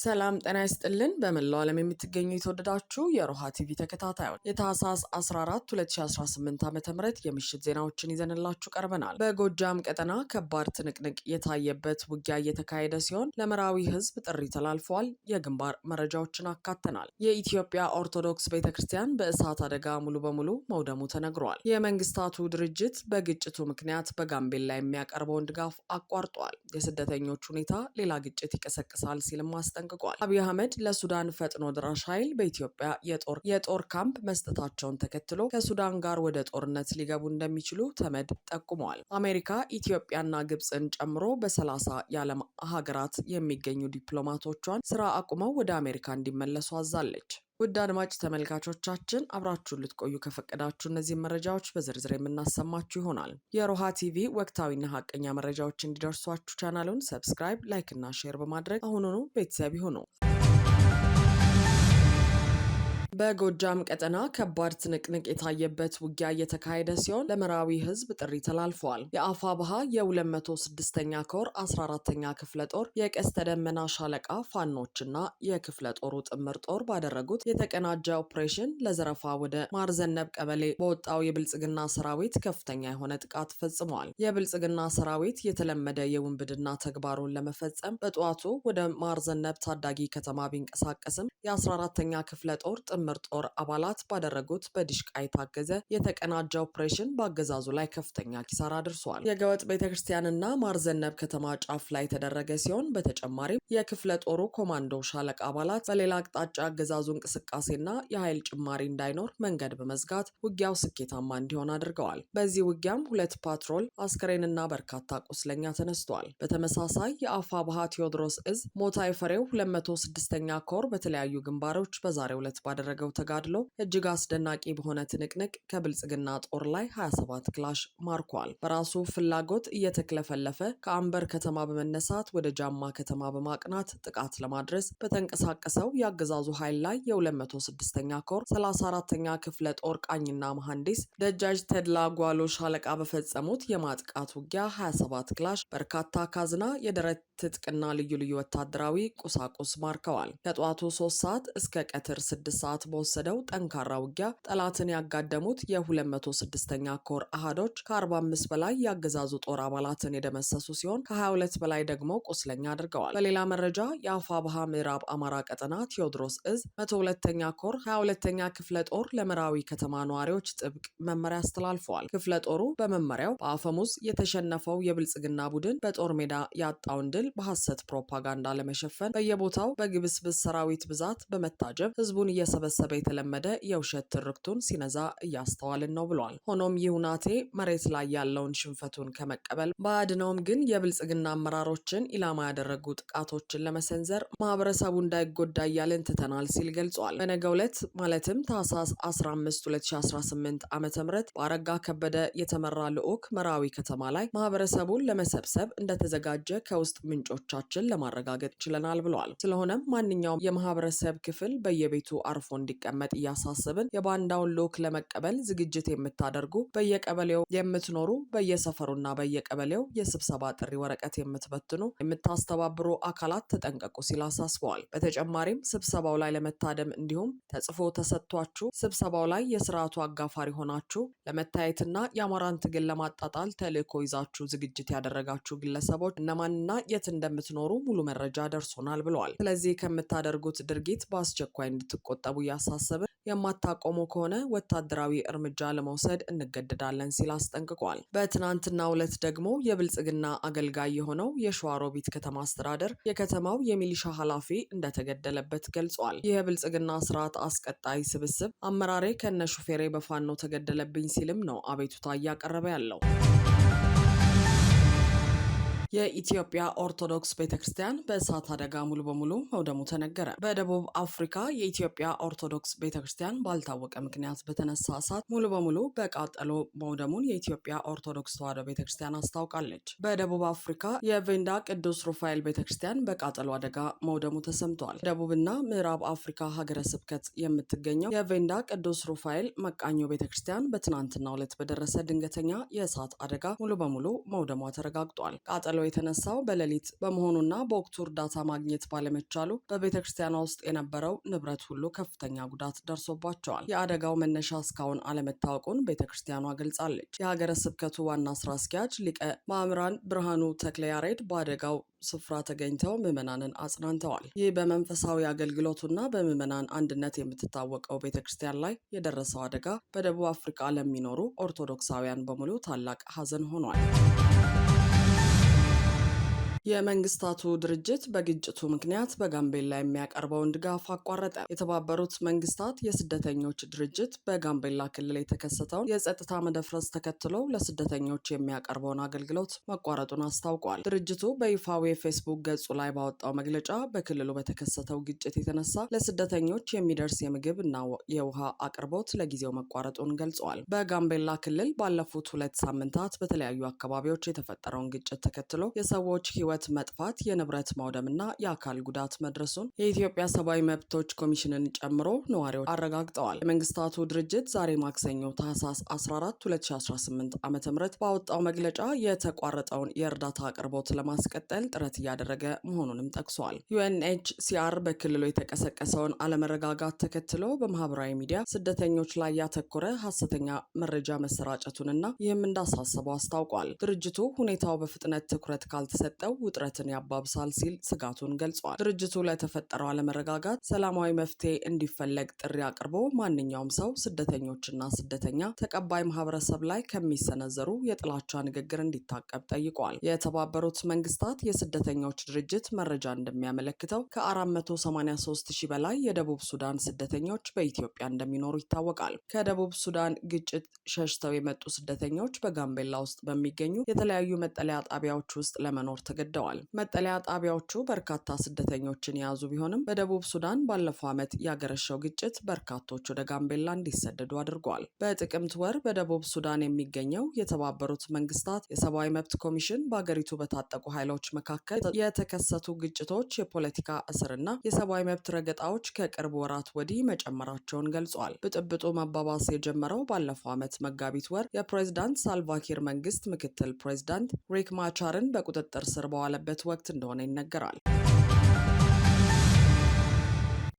ሰላም ጤና ይስጥልን። በመላው ዓለም የምትገኙ የተወደዳችሁ የሮሃ ቲቪ ተከታታዮች የታህሳስ 14 2018 ዓ.ም የምሽት ዜናዎችን ይዘንላችሁ ቀርበናል። በጎጃም ቀጠና ከባድ ትንቅንቅ የታየበት ውጊያ እየተካሄደ ሲሆን ለመራዊ ሕዝብ ጥሪ ተላልፏል። የግንባር መረጃዎችን አካተናል። የኢትዮጵያ ኦርቶዶክስ ቤተክርስቲያን በእሳት አደጋ ሙሉ በሙሉ መውደሙ ተነግሯል። የመንግስታቱ ድርጅት በግጭቱ ምክንያት በጋምቤላ የሚያቀርበውን ድጋፍ አቋርጧል። የስደተኞች ሁኔታ ሌላ ግጭት ይቀሰቅሳል ሲልም አስጠንቅቋል። አብይ አህመድ ለሱዳን ፈጥኖ ድራሽ ኃይል በኢትዮጵያ የጦር ካምፕ መስጠታቸውን ተከትሎ ከሱዳን ጋር ወደ ጦርነት ሊገቡ እንደሚችሉ ተመድ ጠቁመዋል። አሜሪካ ኢትዮጵያና ግብፅን ጨምሮ በ30 የዓለም ሀገራት የሚገኙ ዲፕሎማቶቿን ስራ አቁመው ወደ አሜሪካ እንዲመለሱ አዛለች። ውድ አድማጭ ተመልካቾቻችን አብራችሁን ልትቆዩ ከፈቀዳችሁ እነዚህ መረጃዎች በዝርዝር የምናሰማችሁ ይሆናል። የሮሃ ቲቪ ወቅታዊና ሀቀኛ መረጃዎች እንዲደርሷችሁ ቻናሉን ሰብስክራይብ፣ ላይክ እና ሼር በማድረግ አሁኑኑ ቤተሰብ ይሁኑ። በጎጃም ቀጠና ከባድ ትንቅንቅ የታየበት ውጊያ እየተካሄደ ሲሆን ለመራዊ ሕዝብ ጥሪ ተላልፈዋል። የአፋብሃ የ206ኛ ኮር 14ኛ ክፍለ ጦር የቀስተ ደመና ሻለቃ ፋኖችና የክፍለ ጦሩ ጥምር ጦር ባደረጉት የተቀናጀ ኦፕሬሽን ለዘረፋ ወደ ማርዘነብ ቀበሌ በወጣው የብልጽግና ሰራዊት ከፍተኛ የሆነ ጥቃት ፈጽመዋል። የብልጽግና ሰራዊት የተለመደ የውንብድና ተግባሩን ለመፈጸም በጠዋቱ ወደ ማርዘነብ ታዳጊ ከተማ ቢንቀሳቀስም የ14ኛ ክፍለ ጦር ጥምር ጦር አባላት ባደረጉት በዲሽቃ የታገዘ የተቀናጀ ኦፕሬሽን በአገዛዙ ላይ ከፍተኛ ኪሳራ አድርሷል። የገወጥ ቤተክርስቲያንና ማርዘነብ ከተማ ጫፍ ላይ የተደረገ ሲሆን በተጨማሪም የክፍለ ጦሩ ኮማንዶ ሻለቃ አባላት በሌላ አቅጣጫ አገዛዙ እንቅስቃሴና የኃይል ጭማሪ እንዳይኖር መንገድ በመዝጋት ውጊያው ስኬታማ እንዲሆን አድርገዋል። በዚህ ውጊያም 2 ፓትሮል አስከሬንና በርካታ ቁስለኛ ተነስቷል። በተመሳሳይ የአፋብሃ ቴዎድሮስ እዝ ሞታይ ፈሬው 206ኛ ኮር በተለያዩ ግንባሮች በዛሬው ዕለት ባደረገው ተጋድሎ እጅግ አስደናቂ በሆነ ትንቅንቅ ከብልጽግና ጦር ላይ 27 ክላሽ ማርኳል። በራሱ ፍላጎት እየተክለፈለፈ ከአንበር ከተማ በመነሳት ወደ ጃማ ከተማ በማቅናት ጥቃት ለማድረስ በተንቀሳቀሰው የአገዛዙ ኃይል ላይ የ206ኛ ኮር 34ኛ ክፍለ ጦር ቃኝና መሐንዲስ ደጃጅ ተድላ ጓሎ ሻለቃ በፈጸሙት የማጥቃት ውጊያ 27 ክላሽ፣ በርካታ ካዝና፣ የደረት ትጥቅና ልዩ ልዩ ወታደራዊ ቁሳቁስ ማርከዋል። ከጠዋቱ 3 ሰዓት እስከ ቀትር 6 ሰዓት በወሰደው ጠንካራ ውጊያ ጠላትን ያጋደሙት የ206ኛ ኮር አሃዶች ከ45 በላይ የአገዛዙ ጦር አባላትን የደመሰሱ ሲሆን ከ22 በላይ ደግሞ ቁስለኛ አድርገዋል። በሌላ መረጃ የአፋብሃ ምዕራብ አማራ ቀጠና ቴዎድሮስ እዝ 102ኛ ኮር 22ኛ ክፍለ ጦር ለመራዊ ከተማ ነዋሪዎች ጥብቅ መመሪያ አስተላልፈዋል። ክፍለ ጦሩ በመመሪያው በአፈሙዝ የተሸነፈው የብልጽግና ቡድን በጦር ሜዳ ያጣውን ድል በሐሰት ፕሮፓጋንዳ ለመሸፈን በየቦታው በግብስብስ ሰራዊት ብዛት በመታጀብ ህዝቡን እየሰበሰበ የተለመደ የውሸት ትርክቱን ሲነዛ እያስተዋልን ነው ብሏል። ሆኖም ይህ ሁናቴ መሬት ላይ ያለውን ሽንፈቱን ከመቀበል ባያድነውም ግን የብልጽግና አመራሮችን ኢላማ ያደረጉ ጥቃቶችን ለመሰንዘር ማህበረሰቡ እንዳይጎዳ እያልን ትተናል ሲል ገልጿል። በነገው ዕለት ማለትም ታህሳስ 15 2018 ዓ.ም በአረጋ ከበደ የተመራ ልዑክ መራዊ ከተማ ላይ ማህበረሰቡን ለመሰብሰብ እንደተዘጋጀ ከውስጥ ምንጮቻችን ለማረጋገጥ ችለናል ብለዋል። ስለሆነም ማንኛውም የማህበረሰብ ክፍል በየቤቱ አርፎ እንዲቀመጥ እያሳሰብን የባንዳውን ልዑክ ለመቀበል ዝግጅት የምታደርጉ በየቀበሌው የምትኖሩ በየሰፈሩና በየቀበሌው የስብሰባ ጥሪ ወረቀት የምትበትኑ የምታስተባብሩ አካላት ተጠንቀቁ ሲል አሳስበዋል። በተጨማሪም ስብሰባው ላይ ለመታደም እንዲሁም ተጽፎ ተሰጥቷችሁ ስብሰባው ላይ የስርዓቱ አጋፋሪ ሆናችሁ ለመታየትና የአማራን ትግል ለማጣጣል ተልዕኮ ይዛችሁ ዝግጅት ያደረጋችሁ ግለሰቦች እነማንና የት እንደምትኖሩ ሙሉ መረጃ ደርሶናል ብለዋል። ስለዚህ ከምታደርጉት ድርጊት በአስቸኳይ እንድትቆጠቡ እያሳሰብን የማታቆሙ ከሆነ ወታደራዊ እርምጃ ለመውሰድ እንገደዳለን ሲል አስጠንቅቋል። በትናንትናው ዕለት ደግሞ የብልጽግና አገልጋይ የሆነው የሸዋሮቢት ከተማ አስተዳደር የከተማው የሚሊሻ ኃላፊ እንደተገደለበት ገልጿል። ይህ የብልጽግና ስርዓት አስቀጣይ ስብስብ አመራሬ ከነ ሹፌሬ በፋኖ ተገደለብኝ ሲልም ነው አቤቱታ እያቀረበ ያለው። የኢትዮጵያ ኦርቶዶክስ ቤተክርስቲያን በእሳት አደጋ ሙሉ በሙሉ መውደሙ ተነገረ። በደቡብ አፍሪካ የኢትዮጵያ ኦርቶዶክስ ቤተክርስቲያን ባልታወቀ ምክንያት በተነሳ እሳት ሙሉ በሙሉ በቃጠሎ መውደሙን የኢትዮጵያ ኦርቶዶክስ ተዋሕዶ ቤተክርስቲያን አስታውቃለች። በደቡብ አፍሪካ የቬንዳ ቅዱስ ሩፋኤል ቤተክርስቲያን በቃጠሎ አደጋ መውደሙ ተሰምቷል። ደቡብና ምዕራብ አፍሪካ ሀገረ ስብከት የምትገኘው የቬንዳ ቅዱስ ሩፋኤል መቃኞ ቤተክርስቲያን በትናንትናው ዕለት በደረሰ ድንገተኛ የእሳት አደጋ ሙሉ በሙሉ መውደሟ ተረጋግጧል። ቃጠሎ ቃጠሎ የተነሳው በሌሊት በመሆኑና በወቅቱ እርዳታ ማግኘት ባለመቻሉ በቤተ ክርስቲያኗ ውስጥ የነበረው ንብረት ሁሉ ከፍተኛ ጉዳት ደርሶባቸዋል። የአደጋው መነሻ እስካሁን አለመታወቁን ቤተ ክርስቲያኗ ገልጻለች። የሀገረ ስብከቱ ዋና ስራ አስኪያጅ ሊቀ ማእምራን ብርሃኑ ተክለያሬድ በአደጋው ስፍራ ተገኝተው ምዕመናንን አጽናንተዋል። ይህ በመንፈሳዊ አገልግሎቱና በምዕመናን አንድነት የምትታወቀው ቤተ ክርስቲያን ላይ የደረሰው አደጋ በደቡብ አፍሪካ ለሚኖሩ ኦርቶዶክሳውያን በሙሉ ታላቅ ሐዘን ሆኗል። የመንግስታቱ ድርጅት በግጭቱ ምክንያት በጋምቤላ የሚያቀርበውን ድጋፍ አቋረጠ። የተባበሩት መንግስታት የስደተኞች ድርጅት በጋምቤላ ክልል የተከሰተውን የጸጥታ መደፍረስ ተከትሎ ለስደተኞች የሚያቀርበውን አገልግሎት መቋረጡን አስታውቋል። ድርጅቱ በይፋዊ የፌስቡክ ገጹ ላይ ባወጣው መግለጫ በክልሉ በተከሰተው ግጭት የተነሳ ለስደተኞች የሚደርስ የምግብ እና የውሃ አቅርቦት ለጊዜው መቋረጡን ገልጿል። በጋምቤላ ክልል ባለፉት 2 ሳምንታት በተለያዩ አካባቢዎች የተፈጠረውን ግጭት ተከትሎ የሰዎች ሕይወት መጥፋት፣ የንብረት ማውደምና የአካል ጉዳት መድረሱን የኢትዮጵያ ሰብአዊ መብቶች ኮሚሽንን ጨምሮ ነዋሪዎች አረጋግጠዋል። የመንግስታቱ ድርጅት ዛሬ ማክሰኞ ታህሳስ 14 2018 ዓ.ም ባወጣው መግለጫ የተቋረጠውን የእርዳታ አቅርቦት ለማስቀጠል ጥረት እያደረገ መሆኑንም ጠቅሷል። ዩኤንኤችሲአር በክልሉ የተቀሰቀሰውን አለመረጋጋት ተከትሎ በማህበራዊ ሚዲያ ስደተኞች ላይ ያተኮረ ሐሰተኛ መረጃ መሰራጨቱንና ይህም እንዳሳሰበው አስታውቋል። ድርጅቱ ሁኔታው በፍጥነት ትኩረት ካልተሰጠው ውጥረትን ያባብሳል ሲል ስጋቱን ገልጿል። ድርጅቱ ለተፈጠረው አለመረጋጋት ሰላማዊ መፍትሄ እንዲፈለግ ጥሪ አቅርቦ ማንኛውም ሰው ስደተኞችና ስደተኛ ተቀባይ ማህበረሰብ ላይ ከሚሰነዘሩ የጥላቻ ንግግር እንዲታቀብ ጠይቋል። የተባበሩት መንግስታት የስደተኞች ድርጅት መረጃ እንደሚያመለክተው ከ483 ሺህ በላይ የደቡብ ሱዳን ስደተኞች በኢትዮጵያ እንደሚኖሩ ይታወቃል። ከደቡብ ሱዳን ግጭት ሸሽተው የመጡ ስደተኞች በጋምቤላ ውስጥ በሚገኙ የተለያዩ መጠለያ ጣቢያዎች ውስጥ ለመኖር ተገደዋል። መጠለያ ጣቢያዎቹ በርካታ ስደተኞችን የያዙ ቢሆንም በደቡብ ሱዳን ባለፈው ዓመት ያገረሸው ግጭት በርካቶች ወደ ጋምቤላ እንዲሰደዱ አድርጓል። በጥቅምት ወር በደቡብ ሱዳን የሚገኘው የተባበሩት መንግስታት የሰብአዊ መብት ኮሚሽን በአገሪቱ በታጠቁ ኃይሎች መካከል የተከሰቱ ግጭቶች፣ የፖለቲካ እስርና የሰብአዊ መብት ረገጣዎች ከቅርብ ወራት ወዲህ መጨመራቸውን ገልጿል። ብጥብጡ መባባስ የጀመረው ባለፈው ዓመት መጋቢት ወር የፕሬዝዳንት ሳልቫኪር መንግስት ምክትል ፕሬዝዳንት ሪክ ማቻርን በቁጥጥር ስር በዋለበት ወቅት እንደሆነ ይነገራል።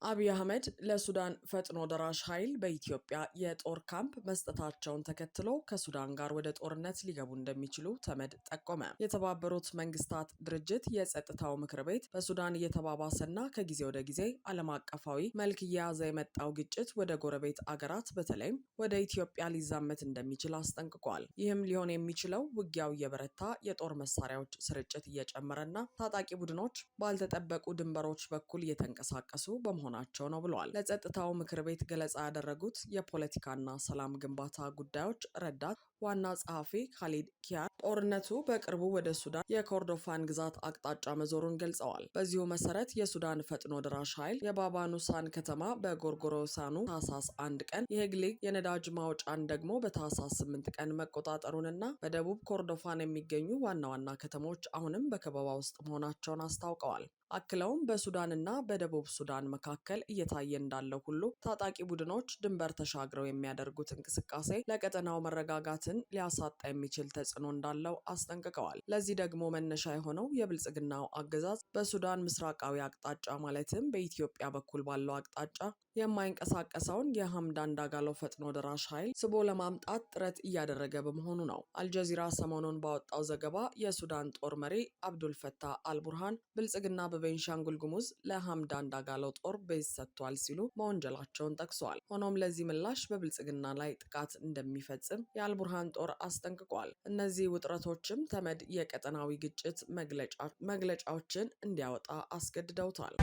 አብይ አህመድ ለሱዳን ፈጥኖ ደራሽ ኃይል በኢትዮጵያ የጦር ካምፕ መስጠታቸውን ተከትሎ ከሱዳን ጋር ወደ ጦርነት ሊገቡ እንደሚችሉ ተመድ ጠቆመ። የተባበሩት መንግስታት ድርጅት የጸጥታው ምክር ቤት በሱዳን እየተባባሰና ከጊዜ ወደ ጊዜ ዓለም አቀፋዊ መልክ እየያዘ የመጣው ግጭት ወደ ጎረቤት አገራት በተለይም ወደ ኢትዮጵያ ሊዛመት እንደሚችል አስጠንቅቋል። ይህም ሊሆን የሚችለው ውጊያው እየበረታ፣ የጦር መሳሪያዎች ስርጭት እየጨመረና ታጣቂ ቡድኖች ባልተጠበቁ ድንበሮች በኩል እየተንቀሳቀሱ በመሆናቸው ነው ብለዋል። ለጸጥታው ምክር ቤት ገለጻ ያደረጉት የፖለቲካና ሰላም ግንባታ ጉዳዮች ረዳት ዋና ጸሐፊ ካሊድ ኪያር ጦርነቱ በቅርቡ ወደ ሱዳን የኮርዶፋን ግዛት አቅጣጫ መዞሩን ገልጸዋል። በዚሁ መሰረት የሱዳን ፈጥኖ ድራሽ ኃይል የባባኑሳን ከተማ በጎርጎሮሳኑ ታህሳስ 1 ቀን፣ የሄግሊግ የነዳጅ ማውጫን ደግሞ በታህሳስ 8 ቀን መቆጣጠሩንና በደቡብ ኮርዶፋን የሚገኙ ዋና ዋና ከተሞች አሁንም በከበባ ውስጥ መሆናቸውን አስታውቀዋል። አክለውም በሱዳንና በደቡብ ሱዳን መካከል እየታየ እንዳለው ሁሉ ታጣቂ ቡድኖች ድንበር ተሻግረው የሚያደርጉት እንቅስቃሴ ለቀጠናው መረጋጋትን ሊያሳጣ የሚችል ተጽዕኖ እንዳለው አስጠንቅቀዋል። ለዚህ ደግሞ መነሻ የሆነው የብልጽግናው አገዛዝ በሱዳን ምስራቃዊ አቅጣጫ ማለትም በኢትዮጵያ በኩል ባለው አቅጣጫ የማይንቀሳቀሰውን የሐምዳን ዳጋሎ ፈጥኖ ደራሽ ኃይል ስቦ ለማምጣት ጥረት እያደረገ በመሆኑ ነው። አልጀዚራ ሰሞኑን ባወጣው ዘገባ የሱዳን ጦር መሪ አብዱልፈታህ አልቡርሃን ብልጽግና በቤንሻንጉል ጉሙዝ ለሐምዳን ዳጋሎ ጦር ቤዝ ሰጥቷል ሲሉ መወንጀላቸውን ጠቅሰዋል። ሆኖም ለዚህ ምላሽ በብልጽግና ላይ ጥቃት እንደሚፈጽም የአልቡርሃን ጦር አስጠንቅቋል። እነዚህ ውጥረቶችም ተመድ የቀጠናዊ ግጭት መግለጫዎችን እንዲያወጣ አስገድደውታል።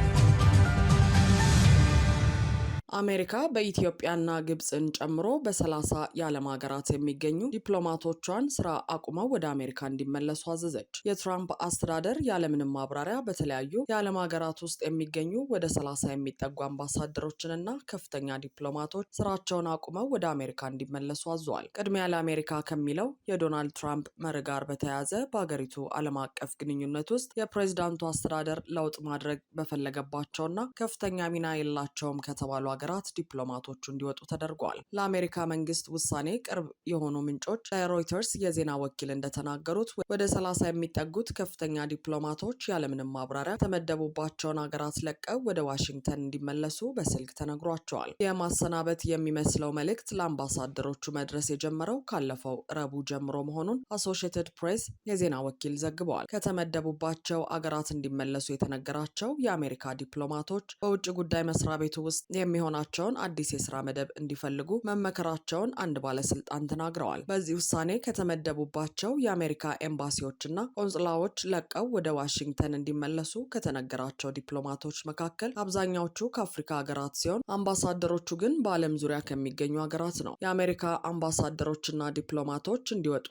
አሜሪካ በኢትዮጵያና ግብፅን ጨምሮ በ30 የዓለም ሀገራት የሚገኙ ዲፕሎማቶቿን ስራ አቁመው ወደ አሜሪካ እንዲመለሱ አዘዘች። የትራምፕ አስተዳደር ያለምንም ማብራሪያ በተለያዩ የዓለም ሀገራት ውስጥ የሚገኙ ወደ 30 የሚጠጉ አምባሳደሮችንና ከፍተኛ ዲፕሎማቶች ስራቸውን አቁመው ወደ አሜሪካ እንዲመለሱ አዘዋል። ቅድሚያ ለአሜሪካ ከሚለው የዶናልድ ትራምፕ መርህ ጋር በተያያዘ በሀገሪቱ ዓለም አቀፍ ግንኙነት ውስጥ የፕሬዝዳንቱ አስተዳደር ለውጥ ማድረግ በፈለገባቸውና ከፍተኛ ሚና የላቸውም ከተባሉ ሀገራት ዲፕሎማቶቹ እንዲወጡ ተደርጓል። ለአሜሪካ መንግስት ውሳኔ ቅርብ የሆኑ ምንጮች ለሮይተርስ የዜና ወኪል እንደተናገሩት ወደ 30 የሚጠጉት ከፍተኛ ዲፕሎማቶች ያለምንም ማብራሪያ የተመደቡባቸውን ሀገራት ለቀው ወደ ዋሽንግተን እንዲመለሱ በስልክ ተነግሯቸዋል። የማሰናበት የሚመስለው መልእክት ለአምባሳደሮቹ መድረስ የጀመረው ካለፈው ረቡዕ ጀምሮ መሆኑን አሶሺየትድ ፕሬስ የዜና ወኪል ዘግበዋል። ከተመደቡባቸው አገራት እንዲመለሱ የተነገራቸው የአሜሪካ ዲፕሎማቶች በውጭ ጉዳይ መስሪያ ቤቱ ውስጥ የሚሆናቸውን አዲስ የስራ መደብ እንዲፈልጉ መመከራቸውን አንድ ባለስልጣን ተናግረዋል። በዚህ ውሳኔ ከተመደቡባቸው የአሜሪካ ኤምባሲዎችና ቆንጽላዎች ለቀው ወደ ዋሽንግተን እንዲመለሱ ከተነገራቸው ዲፕሎማቶች መካከል አብዛኛዎቹ ከአፍሪካ ሀገራት ሲሆን አምባሳደሮቹ ግን በዓለም ዙሪያ ከሚገኙ ሀገራት ነው። የአሜሪካ አምባሳደሮችና ዲፕሎማቶች እንዲወጡ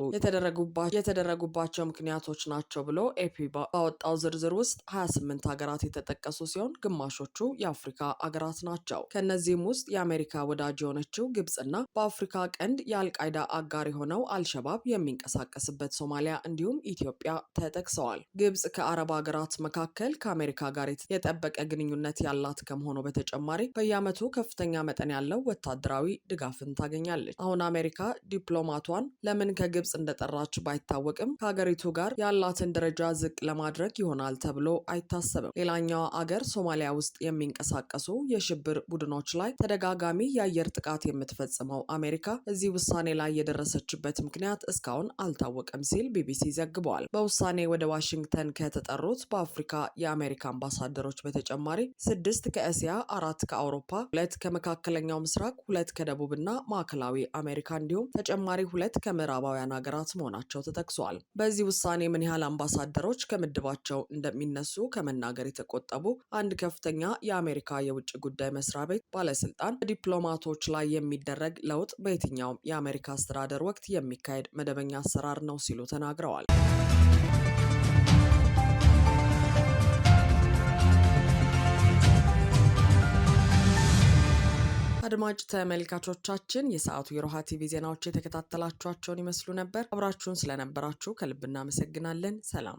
የተደረጉባቸው ምክንያቶች ናቸው ብሎ ኤፒ ባወጣው ዝርዝር ውስጥ 28 ሀገራት የተጠቀሱ ሲሆን ግማሾቹ የአፍሪካ ሀገራት ናቸው። ከእነዚህም ውስጥ የአሜሪካ ወዳጅ የሆነችው ግብጽና በአፍሪካ ቀንድ የአልቃይዳ አጋር የሆነው አልሸባብ የሚንቀሳቀስበት ሶማሊያ እንዲሁም ኢትዮጵያ ተጠቅሰዋል። ግብጽ ከአረብ ሀገራት መካከል ከአሜሪካ ጋር የጠበቀ ግንኙነት ያላት ከመሆኑ በተጨማሪ በየዓመቱ ከፍተኛ መጠን ያለው ወታደራዊ ድጋፍን ታገኛለች። አሁን አሜሪካ ዲፕሎማቷን ለምን ከግብጽ እንደጠራች ባይታወቅም ከሀገሪቱ ጋር ያላትን ደረጃ ዝቅ ለማድረግ ይሆናል ተብሎ አይታሰብም። ሌላኛዋ አገር ሶማሊያ ውስጥ የሚንቀሳቀሱ የሽብር ቡድኖች ላይ ተደጋጋሚ የአየር ጥቃት የምትፈጽመው አሜሪካ እዚህ ውሳኔ ላይ የደረሰችበት ምክንያት እስካሁን አልታወቀም ሲል ቢቢሲ ዘግቧል። በውሳኔ ወደ ዋሽንግተን ከተጠሩት በአፍሪካ የአሜሪካ አምባሳደሮች በተጨማሪ 6 ከእስያ፣ 4 ከአውሮፓ፣ 2 ከመካከለኛው ምስራቅ፣ 2 ከደቡብና ማዕከላዊ አሜሪካ እንዲሁም ተጨማሪ 2 ከምዕራባውያን ሀገራት መሆናቸው ተጠቅሷል። በዚህ ውሳኔ ምን ያህል አምባሳደሮች ከምድባቸው እንደሚነሱ ከመናገር የተቆጠቡ አንድ ከፍተኛ የአሜሪካ የውጭ ጉዳይ መስሪያ ቤት ባለስልጣን ዲፕሎማቶች ላይ የሚደረግ ለውጥ በየትኛውም የአሜሪካ አስተዳደር ወቅት የሚካሄድ መደበኛ አሰራር ነው ሲሉ ተናግረዋል። አድማጭ ተመልካቾቻችን የሰዓቱ የሮሃ ቲቪ ዜናዎች የተከታተላችኋቸውን ይመስሉ ነበር። አብራችሁን ስለነበራችሁ ከልብ እናመሰግናለን። ሰላም።